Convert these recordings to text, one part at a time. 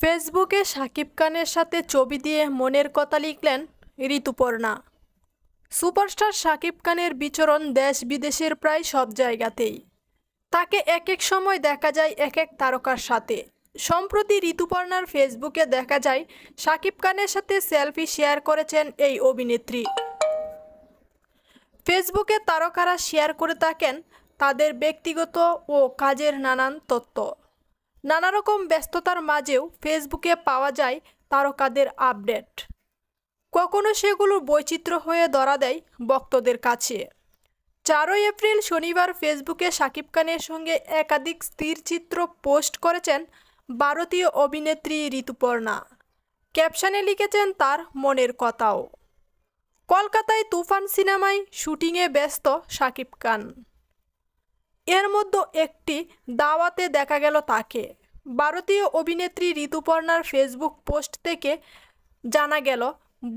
ফেসবুকে শাকিব খানের সাথে ছবি দিয়ে মনের কথা লিখলেন ঋতুপর্ণা। সুপারস্টার শাকিব খানের বিচরণ দেশ বিদেশের প্রায় সব জায়গাতেই। তাকে এক এক সময় দেখা যায় এক এক তারকার সাথে। সম্প্রতি ঋতুপর্ণার ফেসবুকে দেখা যায় শাকিব খানের সাথে সেলফি শেয়ার করেছেন এই অভিনেত্রী। ফেসবুকে তারকারা শেয়ার করে থাকেন তাদের ব্যক্তিগত ও কাজের নানান তথ্য। নানা রকম ব্যস্ততার মাঝেও ফেসবুকে পাওয়া যায় তারকাদের আপডেট। কখনো সেগুলো বৈচিত্র্য হয়ে ধরা দেয় ভক্তদের কাছে। 4 এপ্রিল শনিবার ফেসবুকে শাকিব খানের সঙ্গে একাধিক স্থিরচিত্র পোস্ট করেছেন ভারতীয় অভিনেত্রী ঋতুপর্ণা। ক্যাপশনে লিখেছেন তার মনের কথাও। কলকাতায় তুফান সিনেমায় শুটিংয়ে ব্যস্ত শাকিব খান। এর মধ্যে একটি দাওয়াতে দেখা গেল তাকে। ভারতীয় অভিনেত্রী ঋতুপর্ণার ফেসবুক পোস্ট থেকে জানা গেল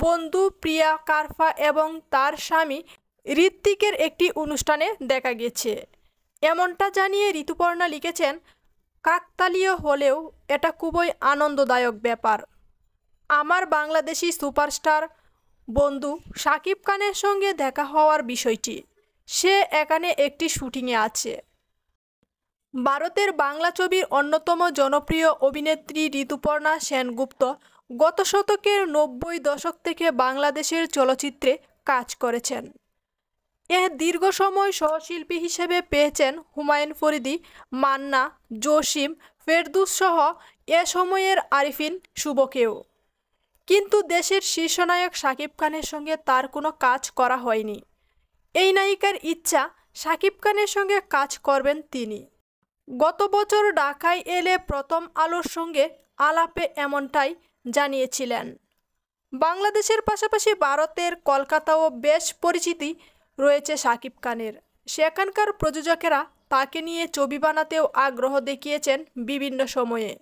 বন্ধু প্রিয়া কারফা এবং তার স্বামী ঋত্বিকের একটি অনুষ্ঠানে দেখা গেছে। এমনটা জানিয়ে ঋতুপর্ণা লিখেছেন, কাকতালীয় হলেও এটা খুবই আনন্দদায়ক ব্যাপার। আমার বাংলাদেশি সুপারস্টার বন্ধু শাকিব খানের সঙ্গে দেখা হওয়ার বিষয়টি। সে এখানে একটি শুটিংয়ে আছে। ভারতের বাংলা ছবির অন্যতম জনপ্রিয় অভিনেত্রী ঋতুপর্ণা সেনগুপ্ত গত শতকের 90 দশক থেকে বাংলাদেশের চলচ্চিত্রে কাজ করেছেন। দীর্ঘ সময় সহশিল্পী হিসেবে পেয়েছেন হুমায়ুন ফরিদি, মান্না, জসিম, ফেরদৌস সহ এ সময়ের আরিফিন শুভকেও। কিন্তু দেশের শীর্ষনায়ক শাকিব খানের সঙ্গে তার কোনো কাজ করা হয়নি। এই নায়িকার ইচ্ছা শাকিব খানের সঙ্গে কাজ করবেন তিনি। গত বছর ঢাকায় এলে প্রথম আলোর সঙ্গে আলাপে এমনটাই জানিয়েছিলেন। বাংলাদেশের পাশাপাশি ভারতের কলকাতাও বেশ পরিচিতি রয়েছে শাকিব খানের। সেখানকার প্রযোজকেরা তাকে নিয়ে ছবি বানাতেও আগ্রহ দেখিয়েছেন বিভিন্ন সময়ে।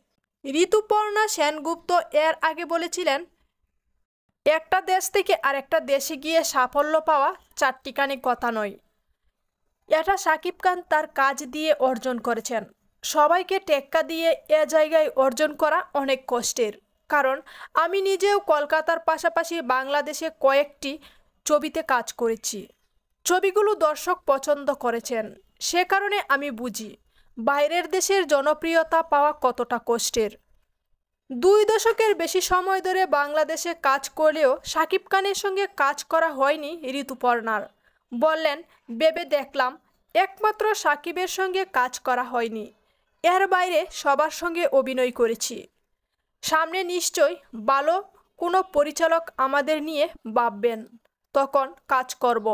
ঋতুপর্ণা সেনগুপ্ত এর আগে বলেছিলেন, একটা দেশ থেকে আরেকটা দেশে গিয়ে সাফল্য পাওয়া চারটিখানি কথা নয়। এটা শাকিব খান তার কাজ দিয়ে অর্জন করেছেন। সবাইকে টেক্কা দিয়ে এ জায়গায় অর্জন করা অনেক কষ্টের। কারণ আমি নিজেও কলকাতার পাশাপাশি বাংলাদেশে কয়েকটি ছবিতে কাজ করেছি। ছবিগুলো দর্শক পছন্দ করেছেন। সে কারণে আমি বুঝি বাইরের দেশের জনপ্রিয়তা পাওয়া কতটা কষ্টের। 2 দশকের বেশি সময় ধরে বাংলাদেশে কাজ করলেও শাকিব খানের সঙ্গে কাজ করা হয়নি ঋতুপর্ণার। বললেন, ভেবে দেখলাম একমাত্র শাকিবের সঙ্গে কাজ করা হয়নি। এর বাইরে সবার সঙ্গে অভিনয় করেছি। সামনে নিশ্চয়ই ভালো কোনো পরিচালক আমাদের নিয়ে ভাববেন, তখন কাজ করব।